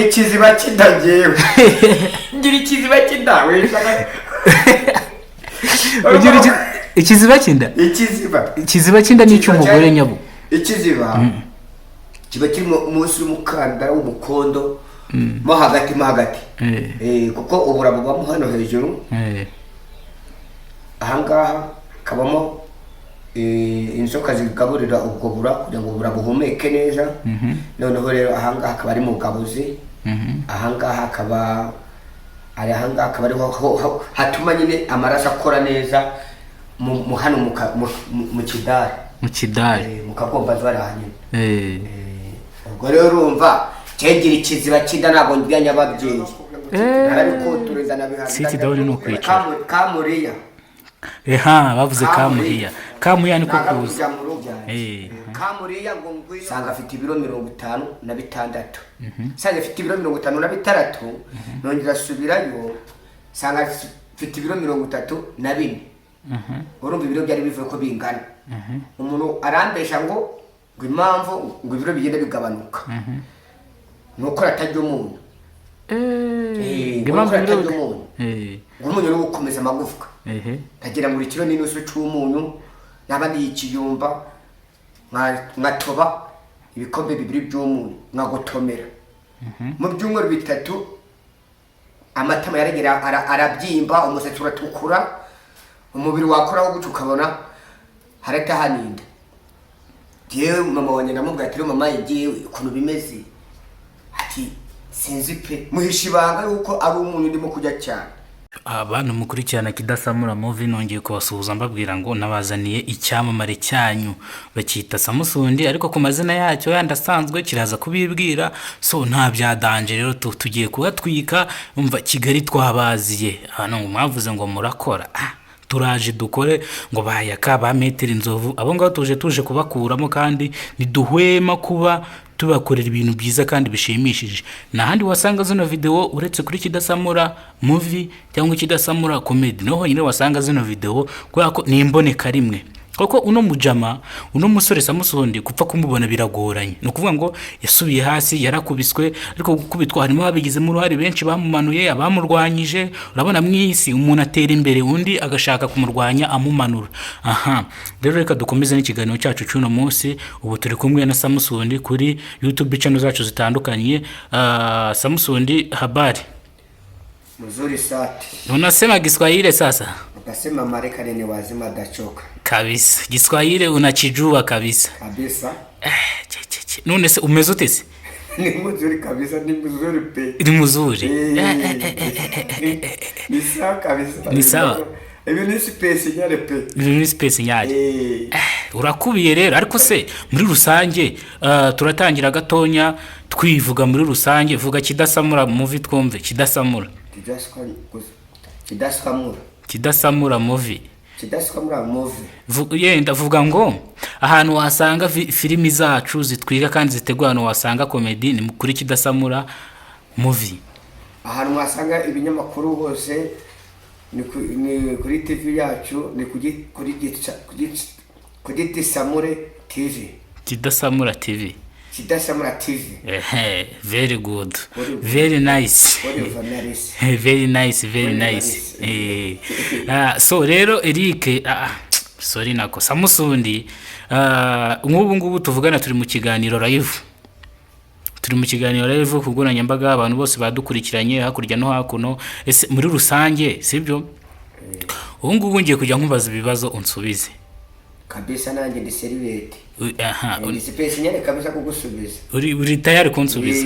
ikiziba cy'indagewe ngira ikiziba cy'indawe ugira ikiziba cy'inda ikiziba cy'inda ni icy'umugore nyabo ikiziba kiba kirimo umunsi w'umukandara w'umukondo mo hagati kuko ubura bubamo hano hejuru ahangaha kabamo inzoka zigaburira ubwo bura kugira ngo bura buhumeke neza noneho rero ahangaha akaba ari mu gabuzi ahangaha akaba ari ariho hatuma nyine amaraso akora neza mu hano mu kidari mu kagombazi barahanyine ubwo rero urumva cyegira ikiziba cy'inda ntabwo njyanya ababyeyi narabikotoreza nabihaza kamuriya bavuze kamuriya niko kuza kamuriya ngo sanga afite ibiro 56 sanga afite ibiro 56 nongera asubirayo sanga afite ibiro 34 urumva ibiro byari bivuye ko bingana umuntu arambesha ngo impamvu ngo ibiro bigenda bigabanuka nuko atajya umuntu umuntu uri gukomeza amagufwa agera muri kilo n'inusu cy'umunyu n'abandi y'ikiyumba nkatoba ibikombe 2 by'umunyu nkagotomera mu byumweru 3 amatama yaragera arabyimba umusatsi uratukura umubiri wakoraho guca ukabona haratahaninda yewe mama wanjye namubwira ati mama yewe ukuntu bimeze ati sinzi pe muhisha ibanga yuko ari umuntu ndimo kujya cyane. Abantu mukurikirana Kidasamura Movie nongeye kubasuhuza mbabwira ngo nabazaniye icyamamare cyanyu bakita Samusundi ariko ku mazina yacyo yandasanzwe kiraza kubibwira so nta byadanje rero tugiye kuhatwika umva Kigali twabaziye hano ngo mwavuze ngo murakora turaje dukore ngo bayaka ba metero inzovu abo ngabo tuje kubakuramo kandi niduhwema kuba tubakorera ibintu byiza kandi bishimishije. Nahandi wasanga zino video uretse kuri Kidasamura Movie cyangwa Kidasamura Comedy noho nyine wasanga zino video kwa ko nimboneka rimwe koko uno mujama uno musore Samusundi kupfa kumubona biragoranye no kuvuga ngo yasubiye hasi yarakubiswe ariko gukubitwa harimo abigize mu ruhari benshi bamumanuye abamurwanyije urabona mwisi umuntu atera imbere undi agashaka kumurwanya amumanura. Rero reka dukomeze n'ikiganiro cyacu cy'uno munsi ubu turi kumwe na Samusundi kuri YouTube channel zacu zitandukanye. Samusundi habari mzuri sati unasema Kiswahili sasa ukasema Marekani ni wazima dachoka kabisa Kiswahili unachijua kabisa none se umeze ute se? Ni mzuri kabisa ni mzuri pe ni mzuri ni sawa kabisa ni sawa ni space nyare pe ni space nyare urakubiye rero ariko se muri rusange turatangira gatonya twivuga muri rusange vuga Kidasamura Movie twumve Kidasamura Kidasamura Movie Kidasamura Movie yenda vuga ngo ahantu wasanga filimi zacu zitwiga kandi zitegwa hano wasanga comedy ni kuri Kidasamura Movie. Ahantu wasanga ibinyamakuru hose ni kuri TV yacu ni kuri Kidasamura TV Kidasamura TV Kidasamura TV. Very good. Very nice. Very nice, very nice. So rero Eric sorry nako Samusundi ngubu tuvugana turi mu kiganiro live. Turi mu kiganiro live kuguranya mbaga abantu bose badukurikiranye hakurya no hakuno ese muri rusange sibyo? Ngubu ngiye kujya nkubaza ibibazo unsubize. Kabisa nanjye ndi serivete. Ni space nyane kabisa kugusubiza. Uri tayari kunsubiza.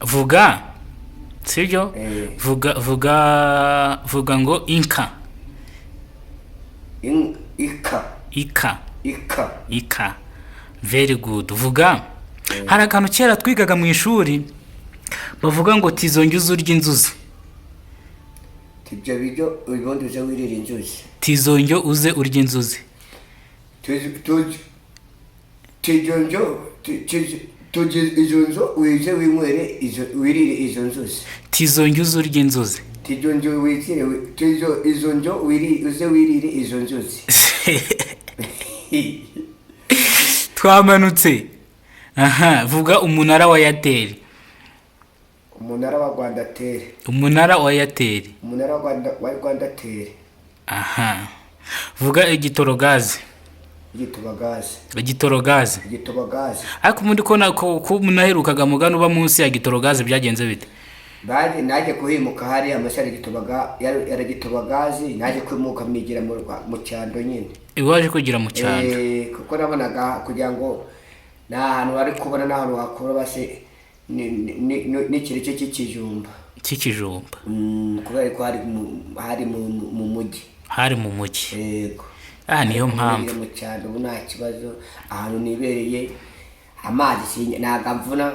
Vuga. Sibyo? Vuga ngo inka. Ika. Very good. Vuga. Hari akantu kera twigaga mu ishuri bavuga ngo tizonge urya inzuzi. Tibyo bijyo ubundi uze wirira inzuzi. Tizonge uze urya inzuzi. Tizonjo wize winywere wirire izo nzuzi. Tizonge uze urya inzuzi. Tizonjo wize izonjo uze wirire izo nzuzi. Twamanutse. Vuga umunara wa Airtel. umunara wa Rwandatel. Umunara wa Airtel. Umunara wa Rwandatel. Aha, vuga igitoro gaze. Igitoro gaze. Ariko mundi ko munaherukaga mugano uba munsi ya gitoro gaze byagenze bite? Baje naje kuhimuka hari amashari gitoro gaze naje kwimuka migira mu cyando nyine. Iwaje kugira mu cyando. Kuko nabonaga kugira ngo n'ahantu bari kubona n'ahantu hakora base n'ikirece cy'ikijumba. Kubera ko hari mu mujyi. Hari mu mujyi. Yego. Niyo mpamvu mu cyaro ubu nta kibazo ahantu nibereye amazi nagamvuna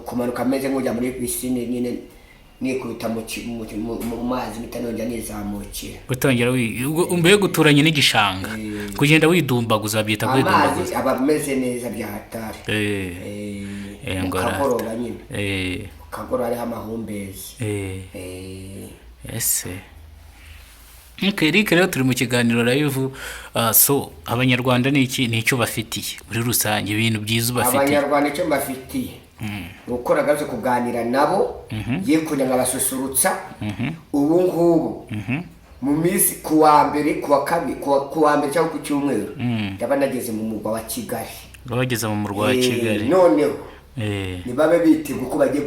kumanuka ameze nk'ujya muri pisine nyine nikubita mu mazi mitanonja nizamukira gutongera umbe guturanye n'igishanga kugenda widumbaguza byita kwidumbaguza abameze neza bya hatari ngora nyine kagoro ari amahumbezi ese Eric rero turi mu kiganiro live so abanyarwanda nicyo bafitiye muri rusange ibintu byiza bafitiye abanyarwanda icyo bafitiye ukora gaze kuganira nabo ye kunya ngabasusurutsa ubu ngubu mu minsi kuwa mbere kuwa kabiri kuwa mbere cyangwa ku cyumweru yabanageze mu murwa wa Kigali bageze mu murwa wa Kigali noneho ni babe bitiga uko bagiye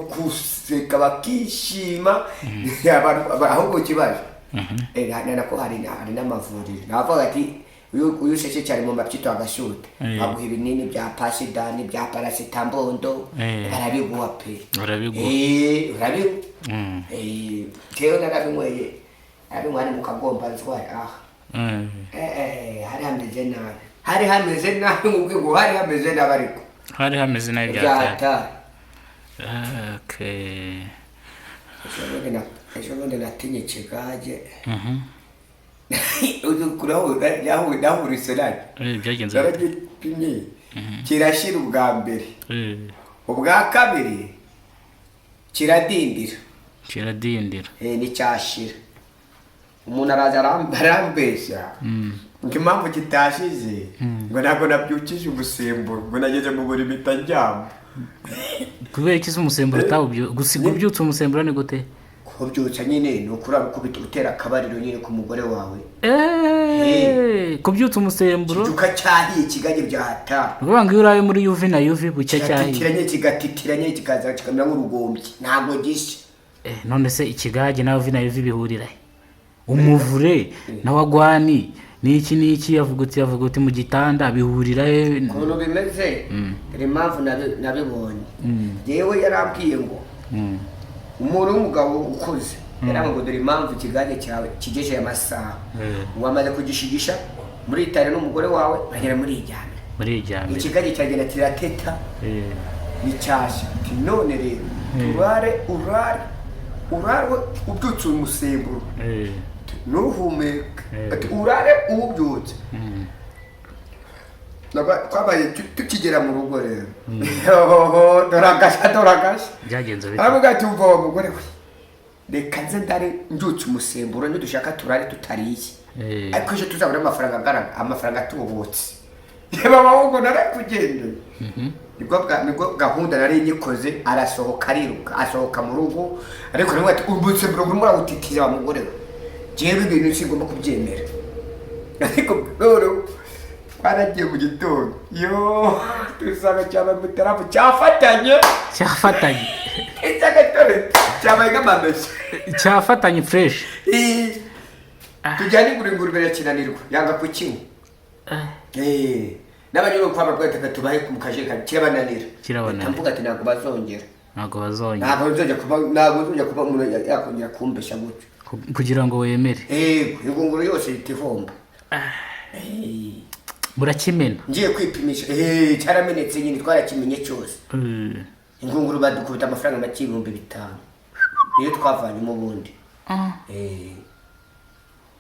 kuseka bakishima ahubwo kibaje nako hari n'amavuriro navuga ati uyu sheshe cyane mu mapyito agashuta baguha ibinini bya pasidani bya parasitambondo barabiguha pe tewe narabinyweye arabinywani mu kagomba nzwaye hari hameze nabi ngo hari hameze nabi ariko hari hameze nabi byata ejo bundi natinye Kigage yahuritse byagenze baragipimye kirashira ubwa mbere ubwa kabiri kiradindira n'icyashira umuntu araza arambeshya ngo impamvu kitashize ngo ntabwo nabyukije umusemburo ngo nageze mu buri mitajyamo kubera iki umusemburo gusiga ubyutse umusemburo ni gute kubyutsa nyine ni ukuraba ukubita utera akabariro nyine ku mugore wawe kubyutsa umusemburo kiduka cyahiye Kigage bya hatari uvuga ngo iyo uraye muri UV na UV bucya cyahiye kigatitiranye kikaza kikamera nk'urugombye ntabwo gishe none se Ikigage na UV na UV bihurira umuvure na wagwani niki yavuga uti mu gitanda bihurira ukuntu bimeze iri mpamvu nabibonye yewe yarambwiye ngo umuntu w'umugabo ukuze yarambwiye dore impamvu Kigage cyawe kigejeje amasaha wamaze kugishigisha muri itare n'umugore wawe bagera muri ijyambere Kigage cyagenda kirateta n'icyashya none rero urare ubyutse umusemburo nuhumeka ati urare ubyutse twabaye tukigera mu rugo rero doragasha byagenze bite aravuga ati umva wa mugore we reka nze ndare mbyutse umusemburo nidushaka turare tutariye ariko ejo tuzabona amafaranga atubutse reba ahubwo narakugende nibwo gahunda nari nyikoze arasohoka ariruka asohoka mu rugo ariko nawe ati umusemburo urimo urawutitiza wa mugore we jewe ibintu sigomba kubyemera ariko rero twaragiye mu gitondo tusanga cyaba mutarafu cyafatanye icy'agatore cyabaye nk'amamesa cyafatanye fresh tujyane ingurube yakinanirwa yanga kukinywa n'abanyura kwaba rwataka tubahe mu kajeka kirabananira mvuga ati ntabwo bazongera kuba umuntu yakongera kumbesha gutyo kugira ngo wemere ingunguru yose itihomba burakimena ngiye kwipimisha cyaramenetse nyine twarakimenye cyose ingunguru badukubita amafaranga make y'ibihumbi 5 niyo twavanyemo ubundi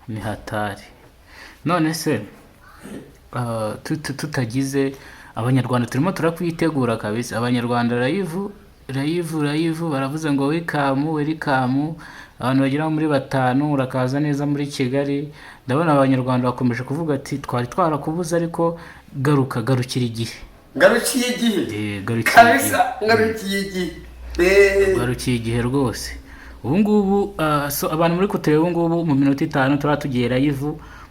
ni hatari none se tutagize abanyarwanda turimo turakwitegura kabisa abanyarwanda live baravuze ngo welcome abantu bagera muri 5 urakaza neza muri Kigali ndabona abanyarwanda bakomeje kuvuga ati twari twarakubuza ariko garukira igihe ngarukiye igihe barukiye igihe rwose. Ubu ngubu abantu muri kutureba ubu ngubu mu minota 5 turaba tugiye live,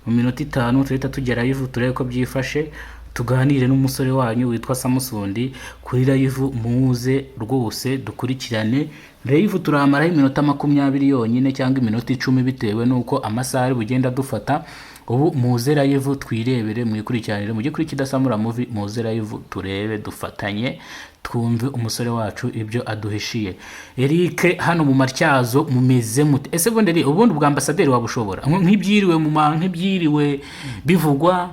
mu minota 5 turahita tugera live turebe ko byifashe, tuganire n'umusore wanyu witwa Samusundi kuri live. Muze rwose dukurikirane live, turamaraho iminota 20 yonyine cyangwa iminota 10 bitewe nuko amasaha ari bugenda dufata. Ubu muze live twirebere, mwikurikiranire, mujye kuri Kidasamura Movie, muze live turebe, dufatanye twumve umusore wacu ibyo aduhishiye. Eric, hano mu Matyazo mumeze mute? Ese ubundi ubwa ambasaderi wabushobora nk'ibyiriwe bivugwa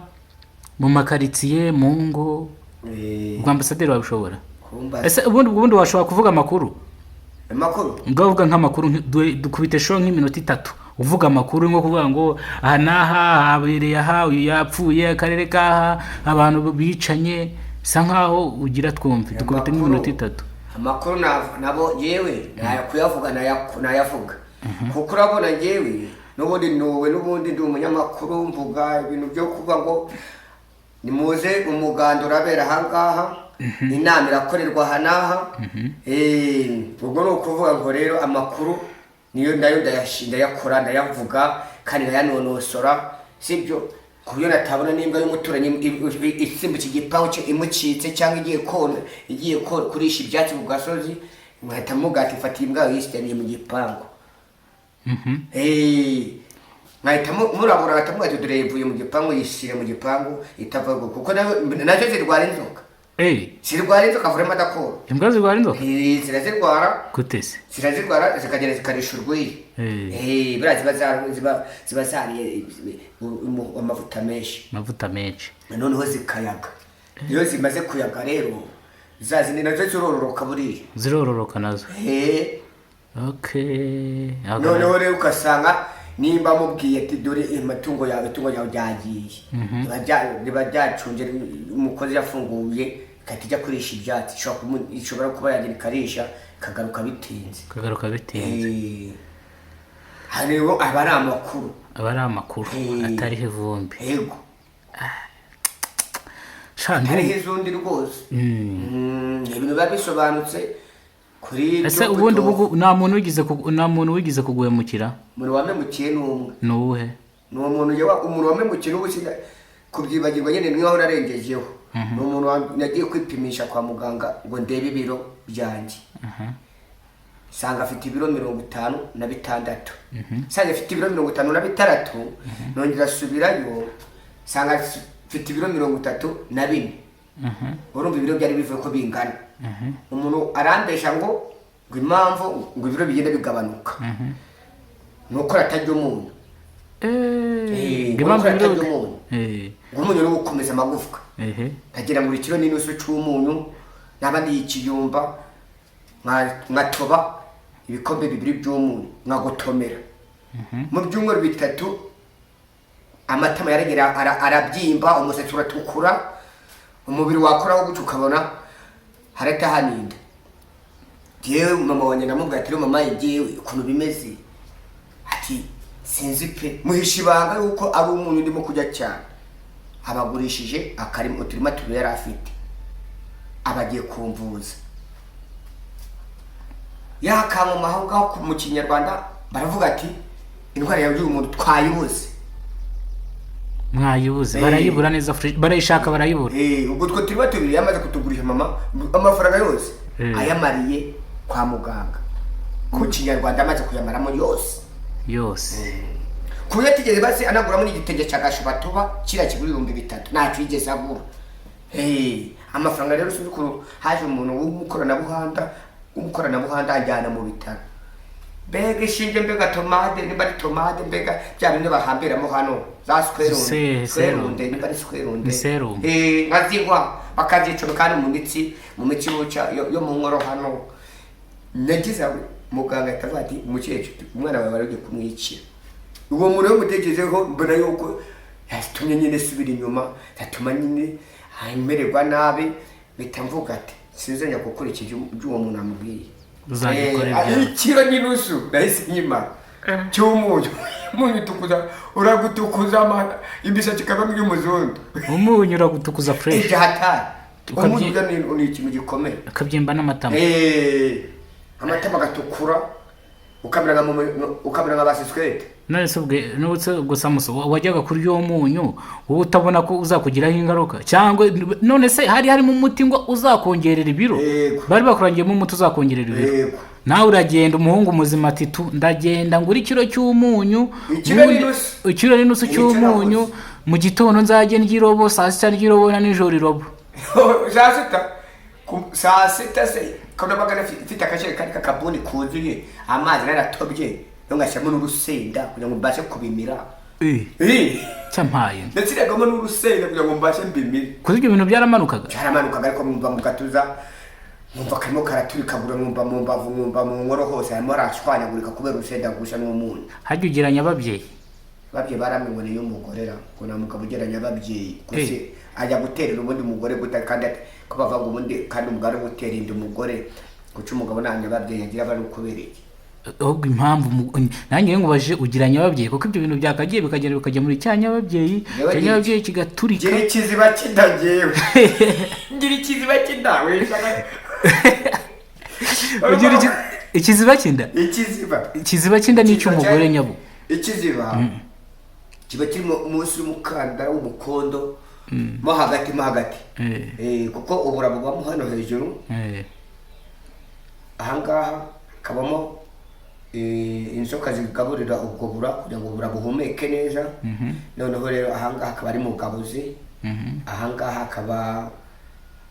mu makaritsiye mu ngo, ubwa ambasaderi wabushobora? Ese ubundi washobora kuvuga amakuru ngavuga nk'amakuru, dukubite show nk'iminota 3 uvuga amakuru, nko kuvuga ngo aha naha habereye aha, uyu yapfuye, akarere kaha, abantu bicanye, sa nkaho ugira twumve, dukubite nk'iminota 3. Amakuru nabo yewe kuyavuga nayavuga, kuko urabona yewe n'ubundi ndi umunyamakuru, mvuga ibintu byo kuvuga ngo nimuze umuganda urabera ahangaha, inama irakorerwa aha naha. Ubwo ni ukuvuga ngo rero amakuru niyo nayo ndayakora, ndayavuga kandi ndayanonosora, sibyo kuburyo natabona n'imbwa y'umuturanyi isimbuka igipangu imucitse cyangwa igiye kurisha ibyatsi mu gasozi, mwahita mugati ufata imbwa yisitaniye mu gipangu. Mwahita murabura batamuga tudure ivuye mu gipangu, yishire mu gipangu itavuga, kuko nazo zirwara inzoka. Zirwara inzoka vurema dakoro. Imbwa zirwara inzoka? Zirazirwara. Gutese? Zirazirwara zikagenda zikarisha urwiri. Ziba zariye amavuta menshi. Noneho zikayaga. Iyo zimaze kuyaga rero zazindi nazo zirororoka buriya. Zirororoka nazo? Okay. Noneho rero ukasanga nimba mubwiye ati dore amatungo yawe byagiye, riba ryacunje, umukozi yafunguye katijya kurisha ibyatsi, ishobora kuba yagira ikarisha kagaruka bitinze. Hariho abari amakuru atariho ivumbi. Yego. Hariho izundi rwose. Ibintu biba bisobanutse kuri. Ese ubundi nta muntu wigize kuguhemukira? Umuntu wamemukiye n'umwe. Nuwuhe? Ni umuntu wamemukiye n'ubusida kubyibagirwa nyine niho narengejeho. Ni umuntu nagiye kwipimisha kwa muganga ngo ndebe ibiro byanjye. Sanga afite ibiro 56. Sanga afite ibiro 56, nongera asubirayo sanga afite ibiro 34. Urumva ibiro byari bivuye ko bingana. Umuntu arambesha ngo impamvu ngo ibiro bigenda bigabanuka nuko atajya umuntu. Impamvu atajya umuntu umuntu no gukomeza amagufwa. Agera muri kilo n'inusu cy'umuntu, nabandi y'ikiyumba nkatoba ibikombe 2 by'umuntu nkagotomera. Mu byumweru 3 amatama yaragera arabyimba, umusatsi uratukura, umubiri wakoraho gutyo ukabona haratahaninda. Yewe mama wanjye namubwira ati mama yewe ukuntu bimeze, ati sinzi pe, muhisha ibanga yuko ari umuntu ndimo kujya cyane. Abagurishije akarimo turima yari afite, abagiye kumvuza yakamuma aho ngaho mu Kinyarwanda baravuga ati indwara yawe y'umuntu twayibuze. Mwayibuze? Barayibura neza, barayishaka barayibura. Ubwo two turima tubiri yamaze kutugurisha mama amafaranga yose ayamariye kwa muganga. Ku Kinyarwanda amaze kuyamaramo yose. Kuya tigeze basi anagura muri igitenge cy'agashubatuba kira kiguri 3,000 ntacyo yigeze agura. Amafaranga rero sukuru haje umuntu w'umukoranabuhanga ajyana mu bitaro. Mbega ishinge, mbega tomate, niba ari tomate, mbega bya bindi bahambiramo hano za square-runde, niba ari square-runde. Nkazigwa bakazicura kandi mu mitsi buca yo mu nkoro hano. Nagize muganga akavuga ati umukecuru umwana wawe baragiye kumwicira. Uwo muri wo mutegezeho mbona yuko yatumye nyine subira inyuma, yatuma nyine amererwa nabi, bitamvuga ati sinzenya gukurikije uwo muntu amubwiye. Ikiro n'inusu nahise nyima cy'umunyu. Umunyu tukuza uragutukuza amana imbisa kikabamo y'umuzundu. Umunyu uragutukuza fresh. Hatari. Umunyu ni ikintu gikomeye. Akabyimba n'amatama. amatama agatukura ukamera nka basiswete. none se ubwo Samuso wajyaga kurya uwo munyu wowe utabona ko uzakugiraho ingaruka cyangwa none se harimo umuti ngo uzakongerera ibiro? Bari bakurangiyemo umuti uzakongerera ibiro. Nawe uragenda umuhungu muzima ati ndagenda ngura ikiro cy'umunyu, ikiro n'inusu cy'umunyu, mu gitondo nzajye ndya irobo, saa sita ndya irobo na nijoro irobo. saa sita se kano bagana ifite akajerekani k'akabuni kuzuye amazi naratobye ngashyiramo n'urusenda kugira ngo mbashe kubimira. Cyampaye ndetse iragamo n'urusenda kugira ngo mbashe mbimire. Kuko ibyo bintu byaramanukaga ariko mwumva mu gatuza mwumva karimo karaturikagura, mwumva mu mbavu, mwumva mu nkoro hose harimo arashwanyagurika kubera urusenda gusha n'umunyu. Hajya ugeranya ababyeyi baramenywe y'umugore ngo nta mugabo ugeranya ababyeyi kuko ajya guterera ubundi mugore guta kandi ko bavuga ngo ubundi kandi umugabo ari gutera inda umugore guca umugabo nta nyababyeyi agira bari ukubereye. ahubwo impamvu nanjye ngo baje ugiranya ababyeyi kuko ibyo bintu byakagiye bikagenda bikajya muri cyanya ababyeyi kigaturika. Gira ikiziba kidagewe ngira ikiziba kidawe ugira ikiziba kinda ikiziba kinda ni cy'umugore nyabo. Ikiziba kiba kirimo umunsi w'umukandara w'umukondo mo hagati kuko ubura bubamo hano hejuru ahangaha kabamo inzoka zigaburira ubwo bura kugira ngo bura buhumeke neza. Noneho rero ahangaha akaba ari mu gabuzi, ahangaha akaba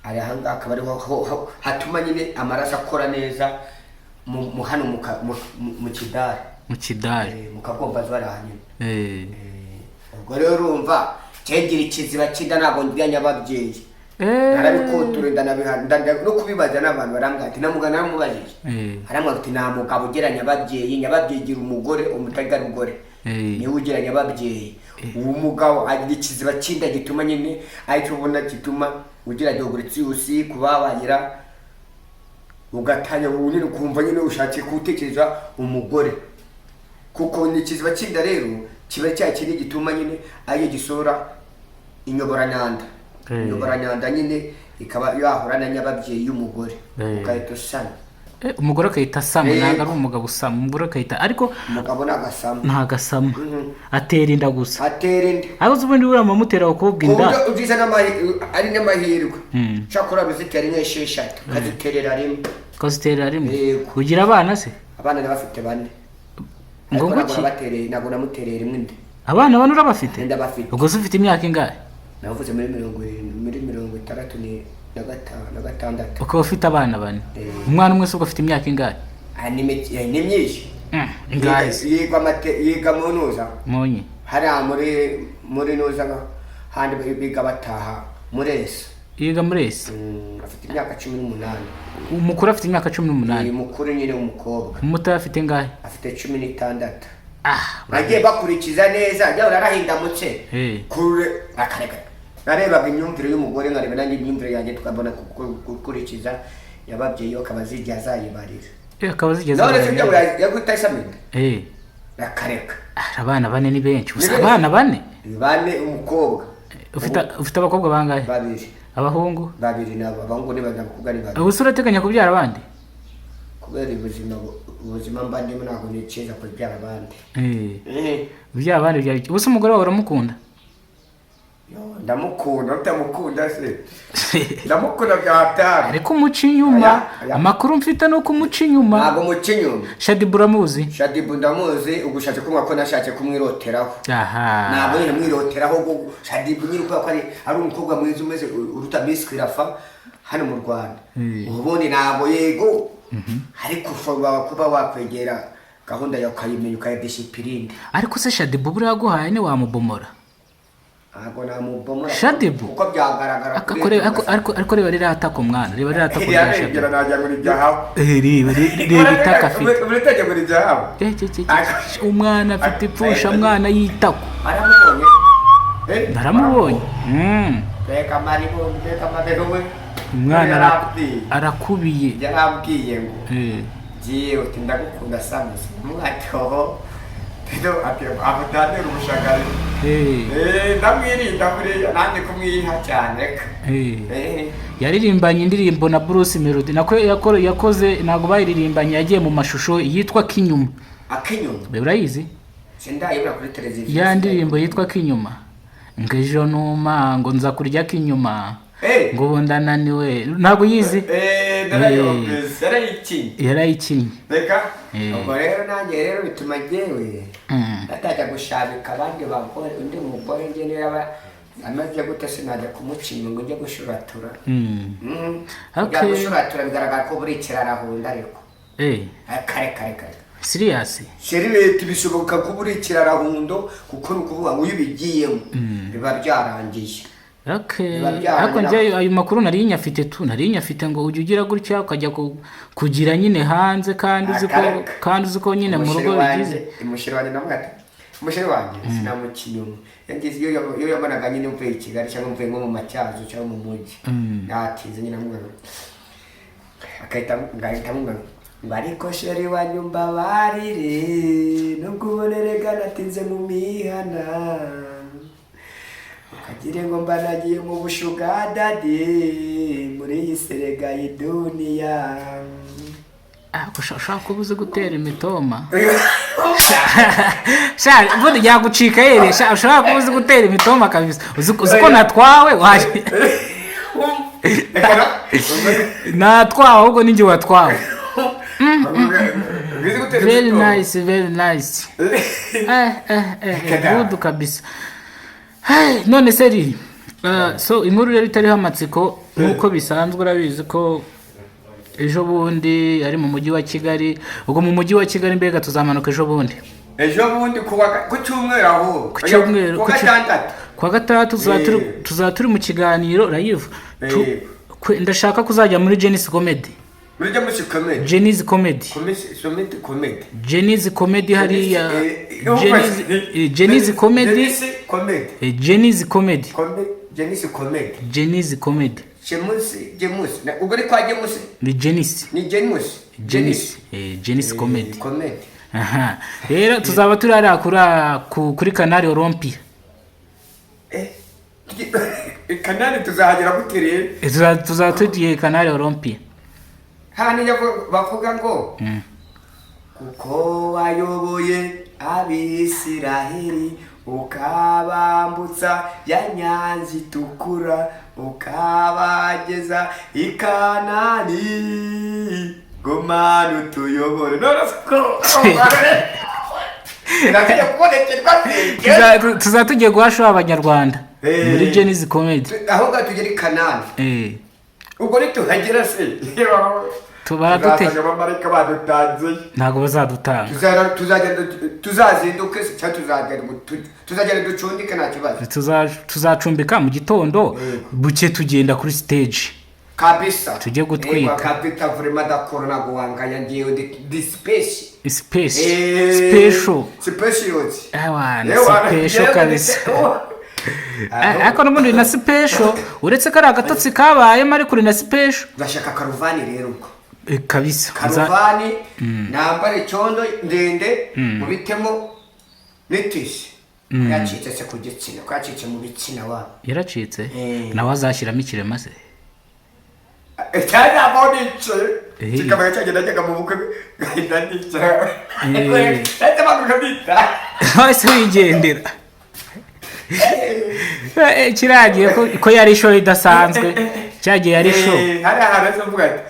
ariho hatuma nyine amaraso akora neza mu hano mu kidari mu kagombazi barahanyine. Ubwo rero urumva cyegira ikiziba kida ntabwo njyanya ababyeyi narabikotura no kubibaza n'abantu barambwira ati namugana namubajije arambwira ati nta mugabo ugeranya ababyeyi, nyababyeyi gira umugore umutagarugore niwe ugeranya ababyeyi. uwo mugabo agira ikiziba kinda gituma nyine aricyo ubona gituma ugira diogoritiyusi kubabagira ugatanya ubunini ukumva nyine ushatse kutekereza umugore kuko ni ikiziba kinda rero kiba cyakiri gituma nyine aye gisora inyoboranyanda. Inyoboranyanda nyine ikaba yahura na nyababyeyi y'umugore ukahita sana umugore akahita sama ntabwo ari umugabo usama umugore akahita ariko umugabo ntagasama atera inda gusa atera inda aho ubundi uriya mamutera abakobwa inda ugize ari n'amahirwe shakora bizitera inka esheshatu kaziterera rimwe kugira abana se abana bafite bane ngo nguki ntabwo namuterera rimwe inda abana bane urabafite ndabafite ubwo se ufite imyaka ingahe? navuze muri 66 ukaba ufite abana bane umwana umwe se ubwo afite imyaka ingahe? ni myinshi ingahe yiga mu ntuza monye hariya muri ntuza handi biga bataha murese yiga murese afite imyaka 18. umukuru afite imyaka 18 umukuru nyine w'umukobwa umuto afite ingahe? afite 16. bagiye bakurikiza neza njya urarahindamutse kure akareka narebaga imyumvire y'umugore nkareba nanjye imyumvire yanjye tukabona gukurikiza yababyeyi akaba zijya zayibarira akaba zigeze yagutayisamenda akareka abana bane ni benshi gusa abana bane umukobwa ufite abakobwa bangahe? 2 abahungu 2 nabo abahungu ni bakobwa ni 2. ubu se urateganya kubyara abandi? kubera ubuzima mbandimo ntabwo nikiza kubyara abandi kubyara abandi byari ubu se umugore wawe uramukunda? ndamukunda utamukunda se ndamukunda byatari ariko umuca inyuma amakuru mfite no kumuca inyuma. ntabwo muca inyuma. Shadibu uramuzi? Shadibu ndamuzi ugushatse kumva ko nashatse kumwiroteraho ntabwo nyine mwiroteraho Shadibu nyine kuko ari umukobwa mwiza umeze uruta Miss Kwirafa hano mu Rwanda ubundi ntabwo yego ariko ushobora kuba wakwegera gahunda ya ukayimenya ukayadisipirine. ariko se Shadibu buriya yaguhaye ni wamubomora? ntabwo namubomora Shadibu uko byagaragara ariko reba ririya ataka umwana reba ririya ataka rya Shadibu najya muri byahawe reba itaka afite ubutajya muri byahawe umwana afite ipfusha mwana y'itako naramubonye reka maribombe umwana arakubiye yarambwiye ngo giye uti ndagukunda Samusi umwatoho Pedro avutanira ubushagari ndamwirinda buriya nanjye kumwiha cyane reka yaririmbanye indirimbo na Bruce Melody nako yakoze ntabwo bayiririmbanye yagiye mu mashusho yitwa Kinyuma. Akinyuma urayizi? Sindayibura kuri televiziyo. Ya ndirimbo yitwa Kinyuma ngejo numa ngo nza kurya kinyuma ngo bundananiwe ntabwo yizi. Yarayikinye reka ubwo rero nanjye rero bituma jyewe ndatajya gushabika abandi bagore undi mugore njye niba amaze gute sinajya kumucinya ngo njye gushuratura. Okay. Gushuratura bigaragara ko buri kirarahunda ariko kare serious leta bishoboka ko buri kirarahundo kuko nukuvuga ngo ubigiyemo biba byarangiye. Okay. Ariko nje ayo makuru nari nyafite ngo ujye ugira gutya ukajya kugira nyine hanze kandi uziko nyine mu rugo bigize. Umushiri wanjye namwata umushiri wanjye sinamukinyuma yangize iyo yabonaga nyine mvuye i Kigali cyangwa mvuye nko mu macyazo cyangwa mu mujyi natize nyine namwara akahita ngo ariko sheri wanyu mbabarire nubwo ubonerega natinze mu mihana ukagire ngo mba nagiye mu bushuga dadi muri iyi serega y'iduniya. Ushaka kubuze gutera imitoma ubundi yagucika yere ushaka kubuze gutera imitoma kabisa uzi ko natwawe waje natwawe ahubwo ninjye watwawe. Very nice good kabisa. None seri so inkuru rero itariho amatsiko nkuko bisanzwe urabizi ko ejo bundi ari mu mujyi wa Kigali. Ubwo mu mujyi wa Kigali mbega tuzamanuka ejo bundi ku cyumweru aho kwa gatandatu tuzaturi mu kiganiro live. Ndashaka kuzajya muri Genesis Comedy. Genesis Comedy hariya Genesis Comedy ubwo ni kwa Gemusi ni Genesis Comedy. Aha rero tuzaba turara kuri Canal Olympia. Canal tuzahagera gutereye tuzatugiye Canal Olympia. Hani bavuga ngo kuko wayoboye Abisiraheli ukabambutsa ya nyanza itukura ukabageza i Kanani ngo Mana utuyobore. Tuzatugiye guhasha abanyarwanda muri Genesis Comedy aho gatugera i Kanani. Ubwo nituhagera se tubaradute abamarika badutanze ntago bazadutanga tuzazinduke cyangwa tuzagenda ducundike nta kibazo. Tuzacumbika mu gitondo buke tugenda kuri stage kabisa tujye gutwika kabita vraiment d'accord nago wanganya ngiye di special kabisa. Ariko n'ubundi na special uretse ko ari agatotsi kabayemo ariko na special ndashaka karuvani rero kabisa karuvani nambare cyondo ndende mu bitemo nitishi yacitse se ku gitsina kwacitse mu bitsina wa yaracitse nawe azashyiramo ikirema se cyane abonice kikaba cyagenda mu bukwe gahita nica ese bagukabita hose wigendera kiragiye ko yari show idasanzwe cyagiye yari show hari ahantu zo mvuga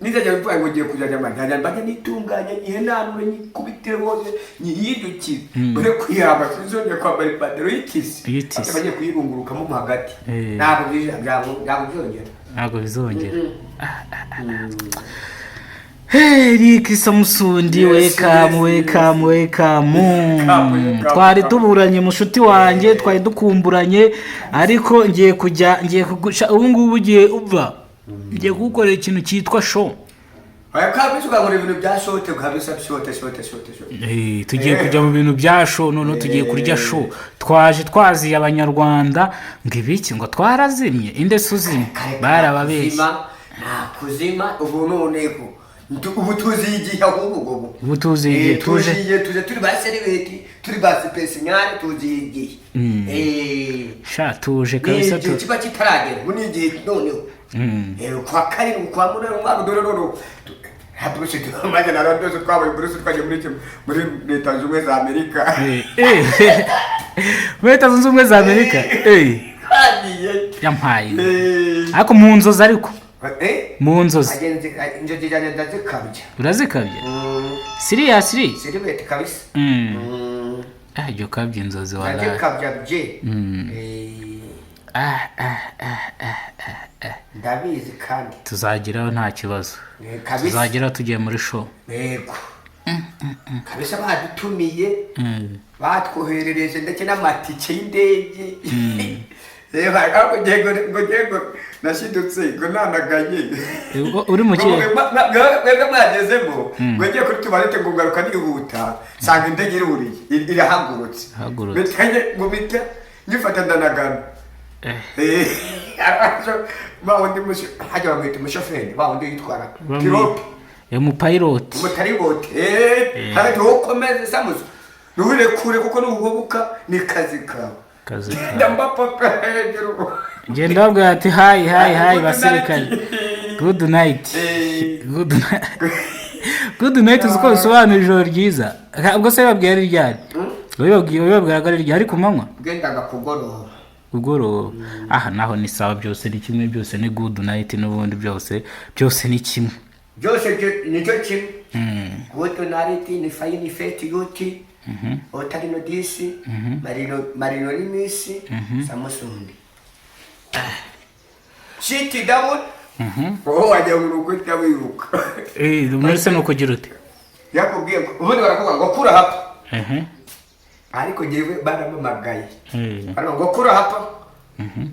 nizajya mvuga ngo ngiye kujya amaganya mbajya nitunganya ihenanure nyikubitire hose nyiyidukire bure kwihamba sinzongera kwambara ipantaro y'itisi bagiye kuyirungurukamo mu hagati ntabwo bizongera. Eric Samusundi welcome. Twari tuburanye mushuti wanjye twari dukumburanye ariko ngiye kugusha ubu ngubu ugiye uva ngiye gukorera ikintu cyitwa show. Kabisa ugakora ibintu bya show kabisa shote. Tugiye kujya mu bintu bya show none tugiye kurya show. Twaziye abanyarwanda ngo ibiki ngo twarazimye inde suzimye barababeshye nta kuzima ubu noneho ubu tuzi igihe ahubwo ubu tuzi igihe tuje turi ba seriveti turi ba sinyare tuzi igihe sha tuje kabisa igihe kiba kitaragera ubu ni igihe noneho kwa karindwi kwa munani umwaka dororo habuze tumaze na radiyo twabaye Bruce twaje muri leta zunze ubumwe za Amerika muri leta zunze ubumwe za Amerika yampaye ariko mu nzozi ariko mu nzozi inzozi zanjye ndazikabya urazikabye seriously seriveti kabisa ajyo kabye inzozi wala ndazikabya bye ndabizi kandi tuzageraho nta kibazo tuzageraho tugiye muri show yego kabisa badutumiye batwoherereje ndetse n'amatike y'indege reba ngo nashidutse ngo nanagaye uri mu kihe mwebwe mwagezemo ngo ngiye kuri tubarete ngo ngaruka nihuta sanga indege iruriye irahagurutse bitanye ngo bita nyifata ndanagana bawundi hajya bamwita umushoferi bawundi yitwara pilote umupilot hagati wowe ukomeze samuzo ntuhure kure kuko nuhubuka ni kazi kawe ndambapapa hejuru ngenda babwira ati hayi basirikare good night uzi ko bisobanura ijoro ryiza ubwo se babwira ari ryari babwiraga ari ryari ku manywa bwendaga kugoroba aha naho ni sawa byose ni kimwe byose ni good night n'ubundi byose ni kimwe byose nicyo kimwe good night ni fine fete yuti otarino disi marino limisi samusundi shiti down wajya mu rugo utawiruka umurese no kugira ute yakubwiye ubundi barakuvuga ngo kura hapa ariko jewe baramamagaye ngo kura hapa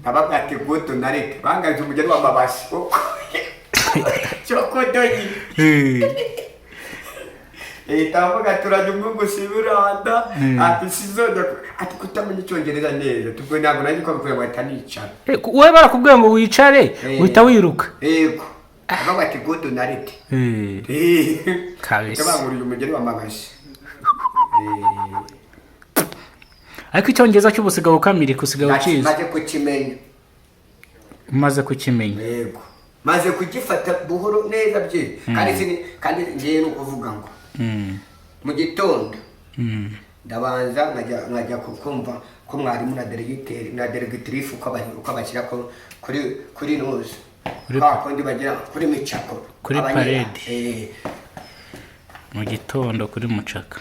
ababwate goto narete bangaje umugeni w'amabashi chokodoyi tavuga turajya umwungu sibiranda ati sizoja ati kutamenya icyongereza neza tubwo ntabwo nari ko bivuye ngo atanicara wowe barakubwiye ngo wicare uhita wiruka yego ababwate goto narete kabisa tabanguriye umugeni w'amabashi ariko icyongereza cy'ubusigaye ukamirika usigaye ukizi maze kukimenya yego maze kugifata buhoro neza bye kandi ngiye no kuvuga ngo mu gitondo ndabanza nkajya kumva ko mwarimu na deregitirifu uko bashyira kuri nuzi kundi bagira kuri micako kuri parede mu gitondo kuri mucako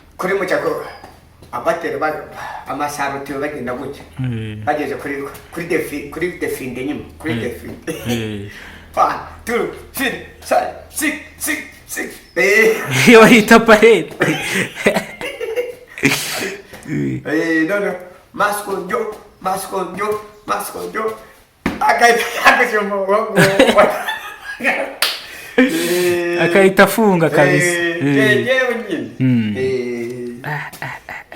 abatera amasaroti bagenda gutya bageze kuri definde nyuma kuri definde 1 2 3 6 iyo bahita parede no maskonjo akahita afunga kabisa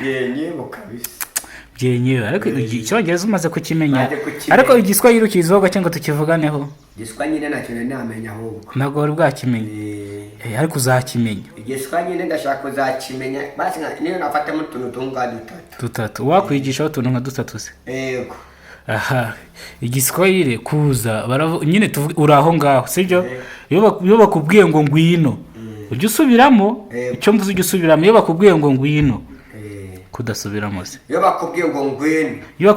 yenyewe kabisa byenyewe ariko icyongereza umaze kukimenya ariko igiswahili ukiziho gake ngo tukivuganeho igiswahili nacyo namenya ahubwo ntabwo wari bwakimenya ariko uzakimenya igiswahili ndashaka kuzakimenya basi niyo nafatamo utuntu tunga dutatu wakwigishaho utuntu nka dutatu se yego aha igiswahili kuza nyine uri aho ngaho sibyo iyo bakubwiye ngo ngwino ujye usubiramo icyo mvuze ujye usubiramo iyo bakubwiye ngo ngwino kudasubiramo se iyo bakubwiye ngo ngwino iyo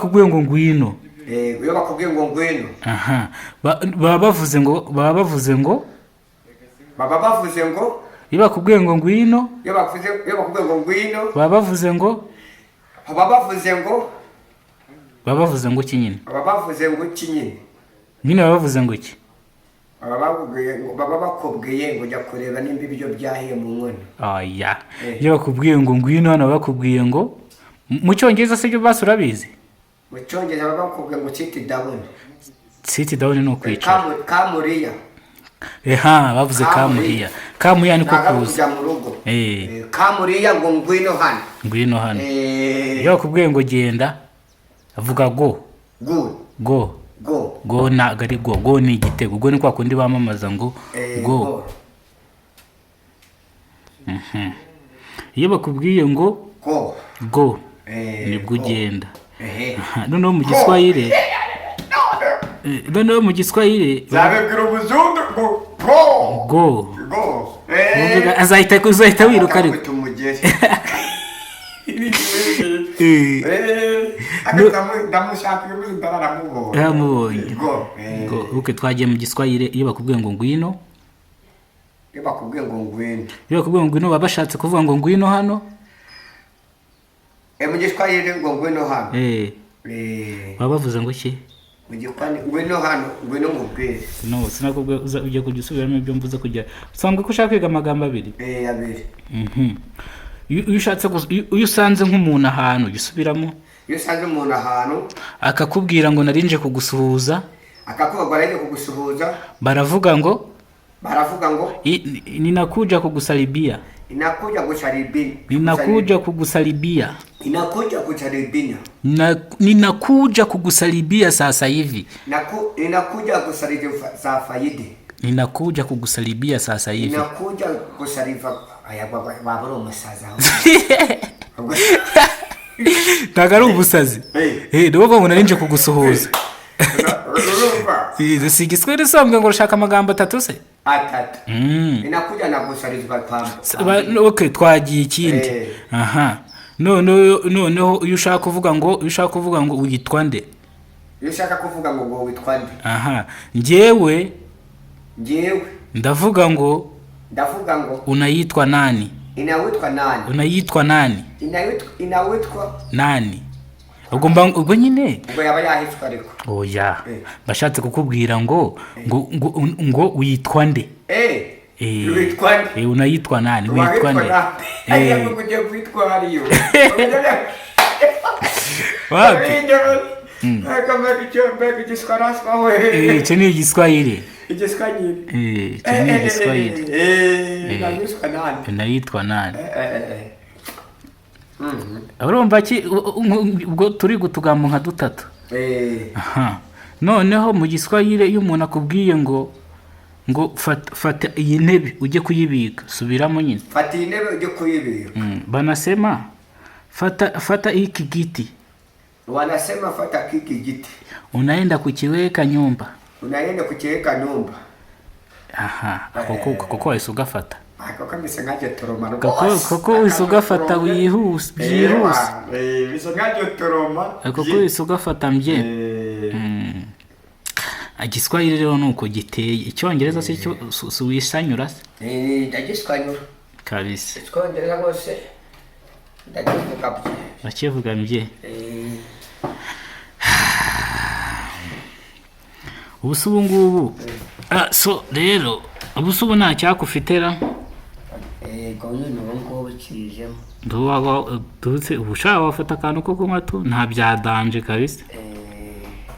bakubwiye ngo ngwino aha baba bavuze ngo iyo bakubwiye ngo ngwino baba bavuze ngo iki nyine nyine baba bavuze ngo iki baba bakubwiye ngo jya kureba nimba ibyo byahiye mu nkono oya iyo bakubwiye ngo ngwino hano bakubwiye ngo mu cyongereza se byo basi urabizi mu cyongereza baba bakubwiye ngo sit down ni ukwicara kamuriya bavuze kamuriya niko kuza kamuriya ngo ngwino hano iyo bakubwiye ngo genda avuga go ntabwo ari go ni igitego go ni kwa kundi bamamaza ngo go iyo bakubwiye ngo go go nibwo ugenda. Noneho mu giswahili zabibwira umuzungu ngo go go uzahita wiruka ariko yaramubonye. Uke twagiye mu giswahili iyo bakubwiye ngo ngwino. iyo bakubwiye ngo ngwino baba bashatse kuvuga ngo ngwino hano. mu giswahili ngo ngwino hano baba bavuze ngo ki? mu giswahili ngwino hano, ngwino mubwire. No, sinakubwiye ujya kujya usubiramo ibyo mvuze kujya. Usanga ko ushaka kwiga amagambo abiri. Abiri. Iyo ushatse iyo usanze nk'umuntu ahantu gisubiramo. Iyo usanze umuntu ahantu akakubwira ngo narinje kugusuhuza, baravuga ngo ninakuja kugusalibia. Ninakuja kugusalibia sasa hivi. Ninakuja kugusalibia sasa hivi. Tagaru ubusazi. Ndumva ngo narinje kugusuhuza. Si igiswahili sambwe ngo urashaka amagambo atatu se? Atatu. Inakuja na gusalizwa pamba. Okay, twagiye ikindi. Noneho iyo ushaka kuvuga ngo witwa nde? Iyo ushaka kuvuga ngo witwa nde? Njyewe ndavuga ngo unayitwa nani? Unayitwa nani? Nani? Ubwo nyine ubwo yaba yahitswe ariko. Oya. Bashatse kukubwira ngo witwa nde? Witwa nde? Unayitwa nani? Witwa nde? Aya kujya kwitwa hariyo. Wapi? Kama kichwa wewe. Icyo ni igiswahili. Igiswahili. Unayitwa nani? Urumva ki ubwo turi gutugambo nka dutatu. Noneho mu giswahili iyo umuntu akubwiye ngo fata iyi ntebe ujye kuyibika, subiramo nyine. Fata iyi ntebe ujye kuyibika. Banasema fata hiki giti. Wanasema fata hiki giti. Unaenda kukiweka nyumba. Kuko wahise ugafata. Kuko wahise ugafata byihuse. Kuko wahise ugafata mbye. Igiswahili rero nuko giteye. Icyongereza si cyo wisanyura se? Ndagiswanyura kabisa. Icyongereza rwose ndakivuga mbye. Ubu ngubu so rero ubu nta cyakufitera. Nyine ubu kijemo. Dutse ubushaka wafata akantu ko kunywa tu nta byadanje kabisa.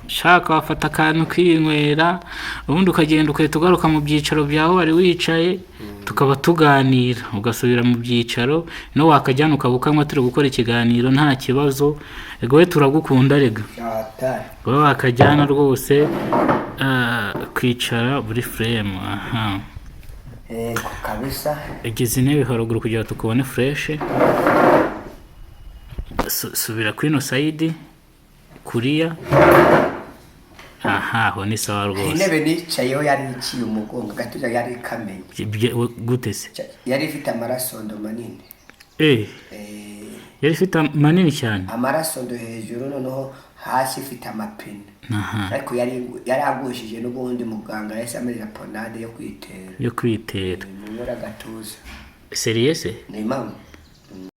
Shaka wafata akantu kwinywera ubundi ukagenda ukahita ugaruka mu byicaro byaho wari wicaye tukaba tuganira ugasubira mu byicaro no wakajyana ukabukanywa turi gukora ikiganiro nta kibazo. Ego we turagukunda rega. Wowe wakajyana rwose kwicara buri frame. Kabisa. Igize intebe haruguru kugira tukubone fresh. Subira kwino side kuriya. Ho ni sawa rwose. Intebe nicayeho yari iciye umugongo gatuza yari kamenye. Gute se? Yari ifite amarasondo manini. Yari ifite manini cyane. Amarasondo hejuru noneho hasi ifite amapine. Ariko yari agushije n'ubundi muganga yahise amerera ponade yo kwitera. Yo kwitera. Muri agatuza. Serious? Ni mama.